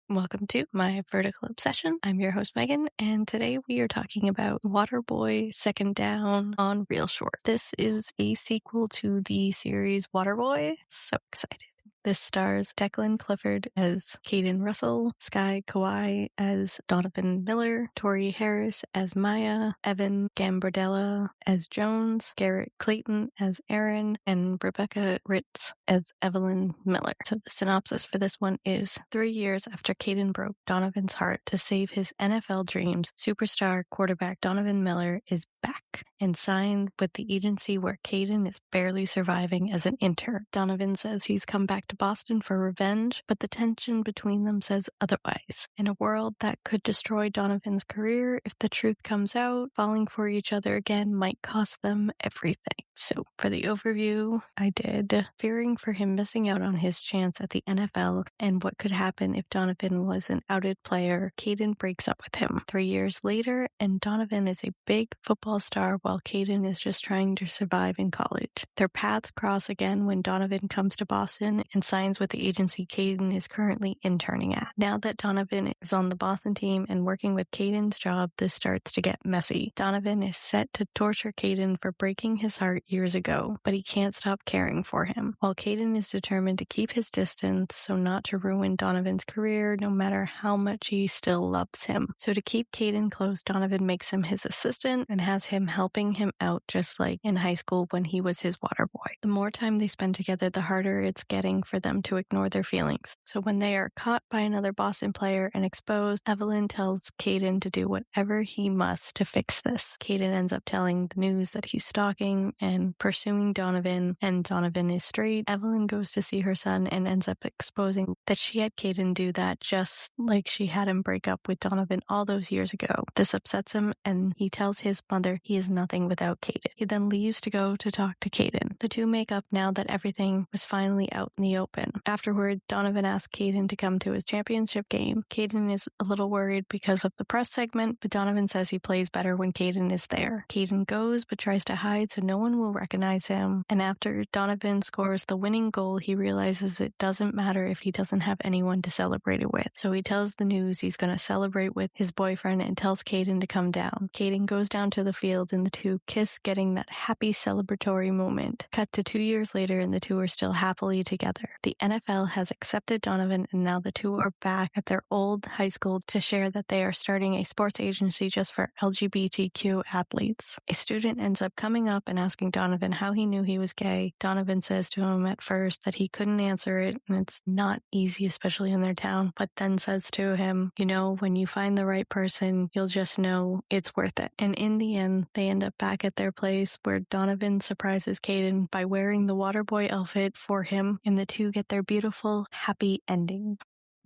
Welcome to my vertical obsession. I'm your host, Megan, and today we are talking about Waterboy Second Down on ReelShort. This is a sequel to the series Waterboy. So excited. This stars Declan Clifford as Kaden Russell, Sky Kawai as Donovan Miller, Tori Harris as Maya, Evan Gambardella as Jones, Garrett Clayton as Aaron, and Rebecca Ritz as Evelyn Miller. So the synopsis for this one is 3 years after Kaden broke Donovan's heart to save his NFL dreams, superstar quarterback Donovan Miller is back and signed with the agency where Kaden is barely surviving as an intern. Donovan says he's come back to Boston for revenge, but the tension between them says otherwise. In a world that could destroy Donovan's career if the truth comes out, falling for each other again might cost them everything. So for the overview, I did fearing for him missing out on his chance at the NFL and what could happen if Donovan was an outed player. Kaden breaks up with him 3 years later, and Donovan is a big football star while Kaden is just trying to survive in college. Their paths cross again when Donovan comes to Boston and signs with the agency Kaden is currently interning at. Now that Donovan is on the Boston team and working with Kaden's job, this starts to get messy. Donovan is set to torture Kaden for breaking his heart years ago, but he can't stop caring for him, while Kaden is determined to keep his distance so not to ruin Donovan's career no matter how much he still loves him. So to keep Kaden close, Donovan makes him his assistant and has him helping him out just like in high school when he was his water boy. The more time they spend together, the harder it's getting for them to ignore their feelings. So when they are caught by another Boston player and exposed, Evelyn tells Kaden to do whatever he must to fix this. Kaden ends up telling the news that he's stalking and pursuing Donovan, and Donovan is straight. Evelyn goes to see her son and ends up exposing that she had Kaden do that just like she had him break up with Donovan all those years ago. This upsets him, and he tells his mother he is nothing without Kaden. He then leaves to go to talk to Kaden. The two make up now that everything was finally out in the open. Afterward, Donovan asks Kaden to come to his championship game. Kaden is a little worried because of the press segment, but Donovan says he plays better when Kaden is there. Kaden goes but tries to hide so no one will recognize him, and after Donovan scores the winning goal, he realizes it doesn't matter if he doesn't have anyone to celebrate it with. So he tells the news he's going to celebrate with his boyfriend and tells Kaden to come down. Kaden goes down to the field and the two kiss, getting that happy celebratory moment. Cut to 2 years later and the two are still happily together. The NFL has accepted Donovan, and now the two are back at their old high school to share that they are starting a sports agency just for LGBTQ athletes. A student ends up coming up and asking Donovan how he knew he was gay. Donovan says to him at first that he couldn't answer it, and it's not easy, especially in their town, but then says to him, you know, when you find the right person, you'll just know it's worth it. And in the end, they end up back at their place where Donovan surprises Kaden by wearing the Waterboy outfit for him, and the two get their beautiful, happy ending.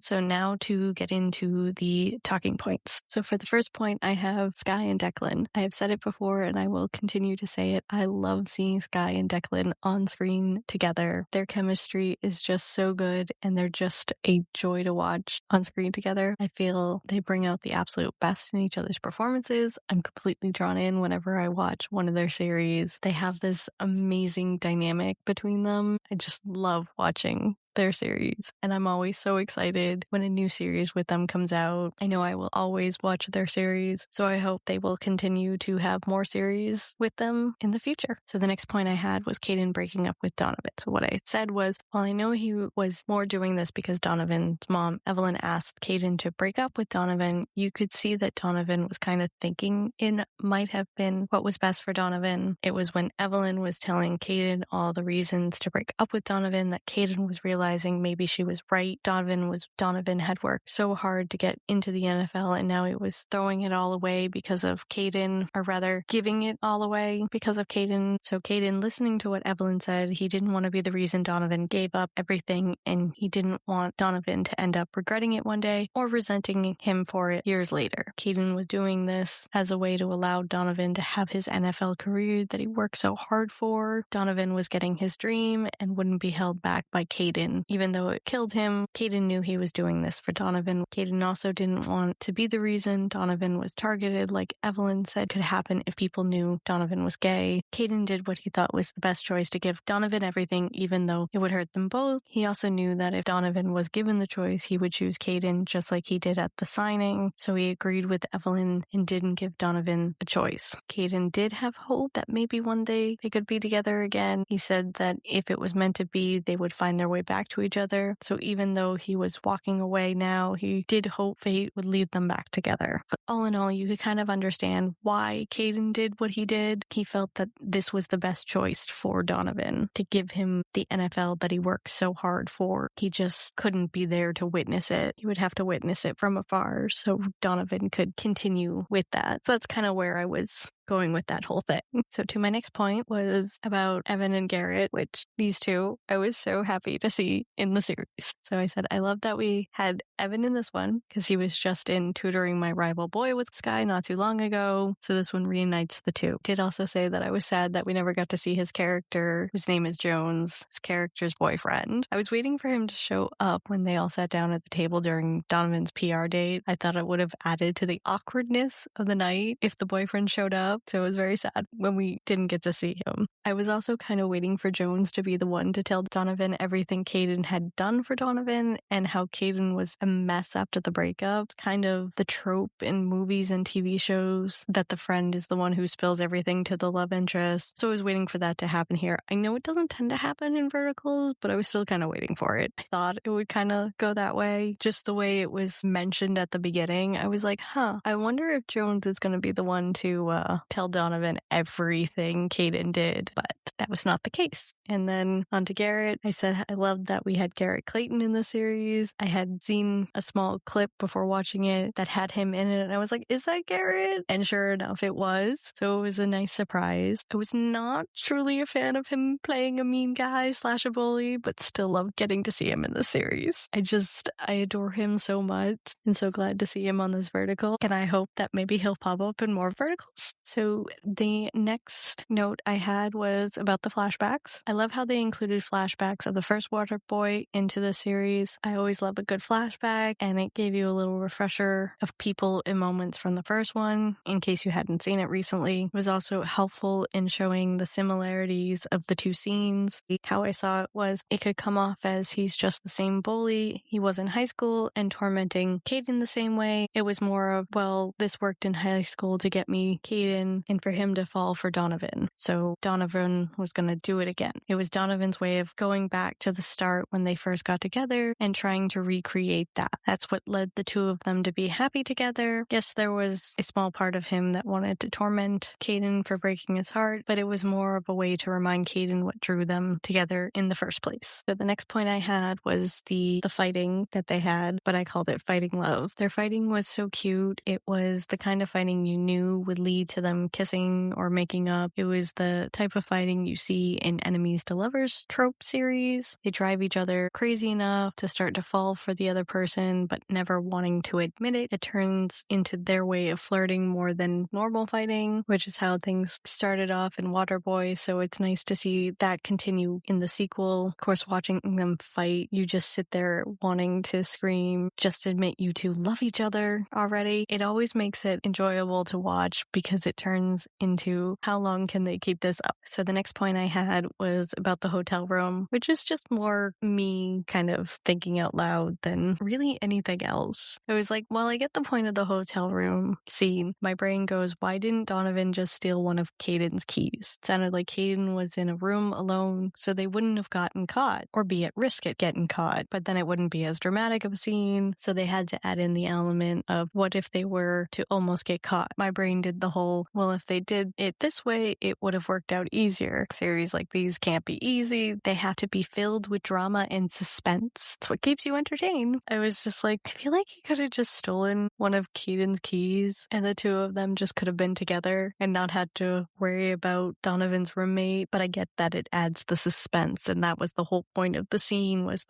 So now to get into the talking points. So for the first point, I have Sky and Declan. I have said it before and I will continue to say it. I love seeing Sky and Declan on screen together. Their chemistry is just so good and they're just a joy to watch on screen together. I feel they bring out the absolute best in each other's performances. I'm completely drawn in whenever I watch one of their series. They have this amazing dynamic between them. I just love watching their series, and I'm always so excited when a new series with them comes out. I know I will always watch their series, so I hope they will continue to have more series with them in the future. So the next point I had was Kaden breaking up with Donovan. So what I said was, while I know he was more doing this because Donovan's mom, Evelyn, asked Kaden to break up with Donovan, you could see that Donovan was kind of thinking it might have been what was best for Donovan. It was when Evelyn was telling Kaden all the reasons to break up with Donovan that Kaden was realizing maybe she was right. Donovan had worked so hard to get into the NFL, and now he was throwing it all away because of Kaden, or rather giving it all away because of Kaden. So Kaden, listening to what Evelyn said, he didn't want to be the reason Donovan gave up everything, and he didn't want Donovan to end up regretting it one day or resenting him for it years later. Kaden was doing this as a way to allow Donovan to have his NFL career that he worked so hard for. Donovan was getting his dream and wouldn't be held back by Kaden Donovan. Even though it killed him, Kaden knew he was doing this for Donovan. Kaden also didn't want to be the reason Donovan was targeted, like Evelyn said could happen if people knew Donovan was gay. Kaden did what he thought was the best choice to give Donovan everything, even though it would hurt them both. He also knew that if Donovan was given the choice, he would choose Kaden, just like he did at the signing. So he agreed with Evelyn and didn't give Donovan a choice. Kaden did have hope that maybe one day they could be together again. He said that if it was meant to be, they would find their way back to each other. So even though he was walking away now, he did hope fate would lead them back together. But all in all, you could kind of understand why Kaden did what he did. He felt that this was the best choice for Donovan, to give him the NFL that he worked so hard for. He just couldn't be there to witness it. He would have to witness it from afar so Donovan could continue with that. So that's kind of where I was going with that whole thing. So to my next point was about Evan and Garrett, which these two I was so happy to see in the series. So I said I love that we had Evan in this one because he was just in Tutoring My Rival Boy with Sky not too long ago. So this one reunites the two. Did also say that I was sad that we never got to see his character, whose name is Jones, his character's boyfriend. I was waiting for him to show up when they all sat down at the table during Donovan's PR date. I thought it would have added to the awkwardness of the night if the boyfriend showed up. So it was very sad when we didn't get to see him. I was also kind of waiting for Jones to be the one to tell Donovan everything Kaden had done for Donovan and how Kaden was a mess after the breakup. It's kind of the trope in movies and TV shows that the friend is the one who spills everything to the love interest. So I was waiting for that to happen here. I know it doesn't tend to happen in verticals, but I was still kind of waiting for it. I thought it would kind of go that way. Just the way it was mentioned at the beginning, I was like, I wonder if Jones is going to be the one to tell Donovan everything Kaden did, but that was not the case. And then on to Garrett. I said I loved that we had Garrett Clayton in the series. I had seen a small clip before watching it that had him in it, and I was like, is that Garrett? And sure enough, it was. So it was a nice surprise. I was not truly a fan of him playing a mean guy / a bully, but still loved getting to see him in the series. I adore him so much and so glad to see him on this vertical. And I hope that maybe he'll pop up in more verticals. So the next note I had was about the flashbacks. I love how they included flashbacks of the first Waterboy into the series. I always love a good flashback, and it gave you a little refresher of people and moments from the first one, in case you hadn't seen it recently. It was also helpful in showing the similarities of the two scenes. How I saw it was it could come off as he's just the same bully he was in high school and tormenting Kaden the same way. It was more of, well, this worked in high school to get me Kaden and for him to fall for Donovan. So Donovan was going to do it again. It was Donovan's way of going back to the start when they first got together and trying to recreate that. That's what led the two of them to be happy together. Yes, there was a small part of him that wanted to torment Kaden for breaking his heart, but it was more of a way to remind Kaden what drew them together in the first place. So the next point I had was the fighting that they had, but I called it fighting love. Their fighting was so cute. It was the kind of fighting you knew would lead to them kissing or making up. It was the type of fighting you see in enemies to lovers trope series. They drive each other crazy enough to start to fall for the other person, but never wanting to admit it. It turns into their way of flirting more than normal fighting, which is how things started off in Waterboy. So it's nice to see that continue in the sequel. Of course, watching them fight, you just sit there wanting to scream, just admit you two love each other already. It always makes it enjoyable to watch because it turns into how long can they keep this up. So the next point I had was about the hotel room, which is just more me kind of thinking out loud than really anything else. I was like, well, I get the point of the hotel room scene. My brain goes, why didn't Donovan just steal one of Kaden's keys? It sounded like Kaden was in a room alone, so they wouldn't have gotten caught or be at risk at getting caught, but then it wouldn't be as dramatic of a scene. So they had to add in the element of what if they were to almost get caught. My brain did the whole, well, if they did it this way, it would have worked out easier. Series like these can't be easy. They have to be filled with drama and suspense. It's what keeps you entertained. I was just like, I feel like he could have just stolen one of Kaden's keys and the two of them just could have been together and not had to worry about Donovan's roommate. But I get that it adds the suspense, and that was the whole point of the scene, was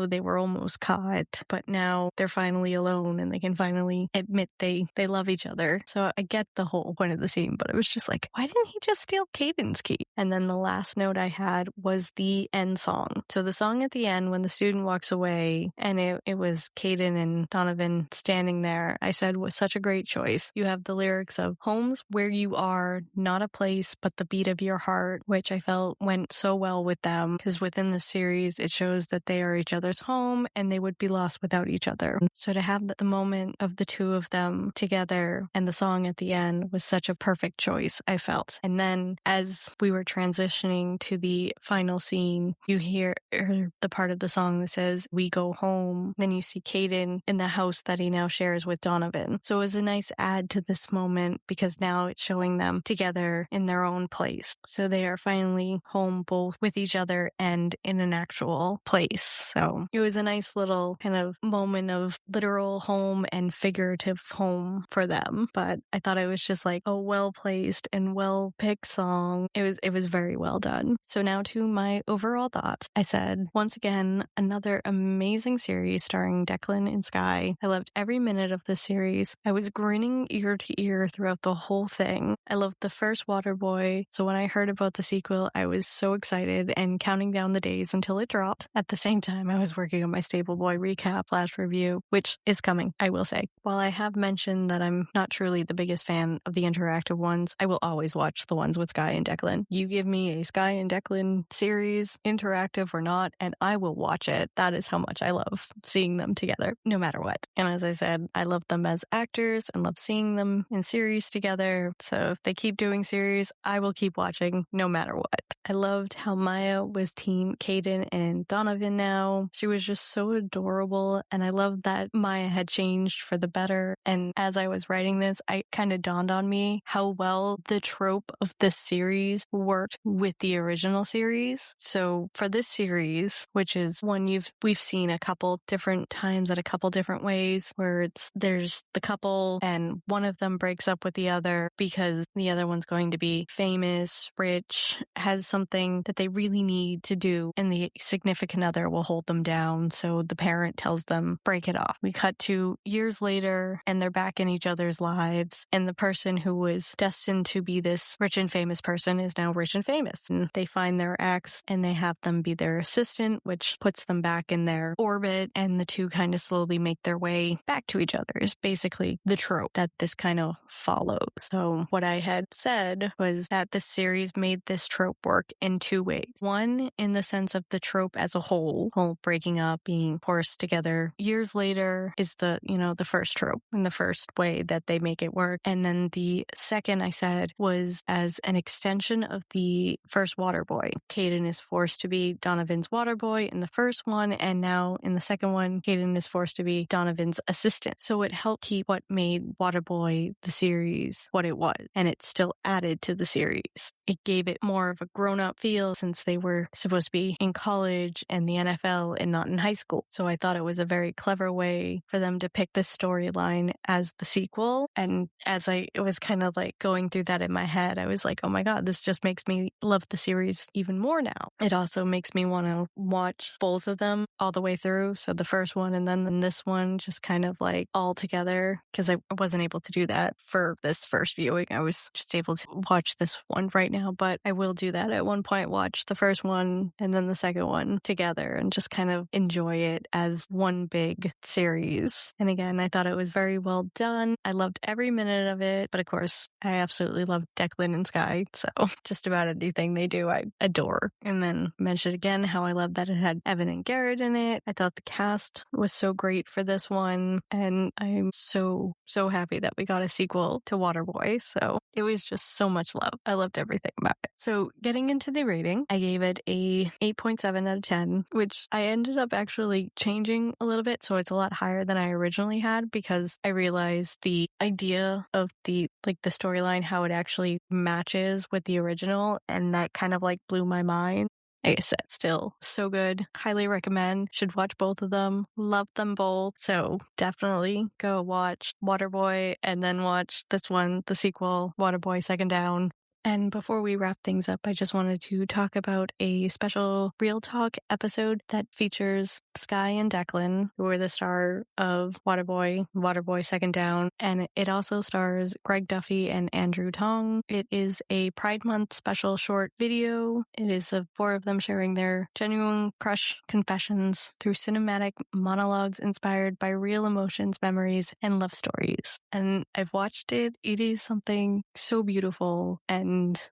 they were almost caught, but now they're finally alone and they can finally admit they love each other. So I get the whole point of the scene, but it was just like, why didn't he just steal Kaden's key? And then the last note I had had was the end song. So the song at the end when the student walks away, and it was Kaden and Donovan standing there, I said was such a great choice. You have the lyrics of "Home's where you are, not a place, but the beat of your heart," which I felt went so well with them, because within the series, it shows that they are each other's home and they would be lost without each other. So to have the moment of the two of them together and the song at the end was such a perfect choice, I felt. And then as we were transitioning to the final scene, you hear the part of the song that says, "We go home." Then you see Kaden in the house that he now shares with Donovan. So it was a nice add to this moment because now it's showing them together in their own place. So they are finally home both with each other and in an actual place. So it was a nice little kind of moment of literal home and figurative home for them. But I thought it was just like a well-placed and well-picked song. It was very well done. So now to my overall thoughts. I said, once again, another amazing series starring Declan and Sky. I loved every minute of this series. I was grinning ear to ear throughout the whole thing. I loved the first Waterboy, so when I heard about the sequel, I was so excited and counting down the days until it dropped. At the same time, I was working on my Stable Boy recap / review, which is coming, I will say. While I have mentioned that I'm not truly the biggest fan of the interactive ones, I will always watch the ones with Sky and Declan. You give me a Sky and Declan series, interactive or not, and I will watch it. That is how much I love seeing them together, no matter what. And as I said, I love them as actors and love seeing them in series together. So if they keep doing series, I will keep watching no matter what. I loved how Maya was team Kaden and Donovan now. She was just so adorable, and I loved that Maya had changed for the better. And as I was writing this, it kind of dawned on me how well the trope of this series worked with the original series. So for this series, which is one we've seen a couple different times at a couple different ways, where there's the couple and one of them breaks up with the other because the other one's going to be famous, rich, has something that they really need to do, and the significant other will hold them down. So the parent tells them, break it off. We cut to years later and they're back in each other's lives, and the person who was destined to be this rich and famous person is now rich and famous, and they find their ex and they have them be their assistant, which puts them back in their orbit, and the two kind of slowly make their way back to each other is basically the trope that this kind of follows. So what I had said was that this series made this trope work in two ways. One, in the sense of the trope as a whole breaking up, being forced together years later is the first trope and the first way that they make it work. And then the second I said was as an extension of the first Waterboy. Kaden is forced to be Donovan's Waterboy in the first one, and now in the second one, Kaden is forced to be Donovan's assistant. So it helped keep what made Waterboy the series what it was, and it still added to the series. It gave it more of a grown-up feel since they were supposed to be in college and the NFL and not in high school. So I thought it was a very clever way for them to pick this storyline as the sequel. And as I was kind of like going through that in my head, I was like, oh my God, this just makes me love the series even more now. It also makes me want to watch both of them all the way through. So the first one and then this one just kind of like all together, because I wasn't able to do that for this first viewing. I was just able to watch this one right now, but I will do that at one point, watch the first one and then the second one together and just kind of enjoy it as one big series. And again, I thought it was very well done. I loved every minute of it, but of course, I absolutely love Declan and Sky. So just about anything they do, I adore. And then mention again how I love that it had Evan and Garrett in it. I thought the cast was so great for this one, and I'm so happy that we got a sequel to Waterboy. So it was just so much love. I loved everything about it. So getting into the rating, I gave it a 8.7 out of 10, which I ended up actually changing a little bit. So it's a lot higher than I originally had, because I realized the idea of the storyline, how it actually matches with the original, and that kind of like blew my mind. Like I said, still so good. Highly recommend. Should watch both of them. Love them both. So definitely go watch Waterboy and then watch this one, the sequel, Waterboy Second Down. And before we wrap things up, I just wanted to talk about a special Real Talk episode that features Sky and Declan, who are the star of Waterboy Second Down, and it also stars Greg Duffy and Andrew Tong. It is a Pride Month special short video. It is of four of them sharing their genuine crush confessions through cinematic monologues inspired by real emotions, memories, and love stories. And I've watched it. It is something so beautiful and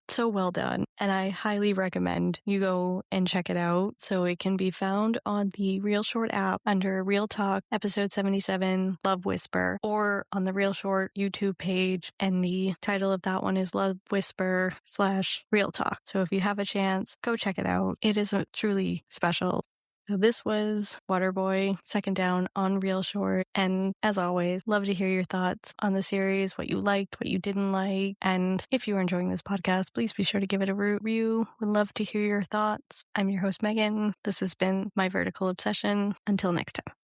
so well done. And I highly recommend you go and check it out. So it can be found on the ReelShort app under Real Talk episode 77, Love Whisper, or on the ReelShort YouTube page. And the title of that one is Love Whisper / Real Talk. So if you have a chance, go check it out. It is truly special. So this was Waterboy Second Down on ReelShort. And as always, love to hear your thoughts on the series, what you liked, what you didn't like. And if you are enjoying this podcast, please be sure to give it a review. Would love to hear your thoughts. I'm your host, Megan. This has been My Vertical Obsession. Until next time.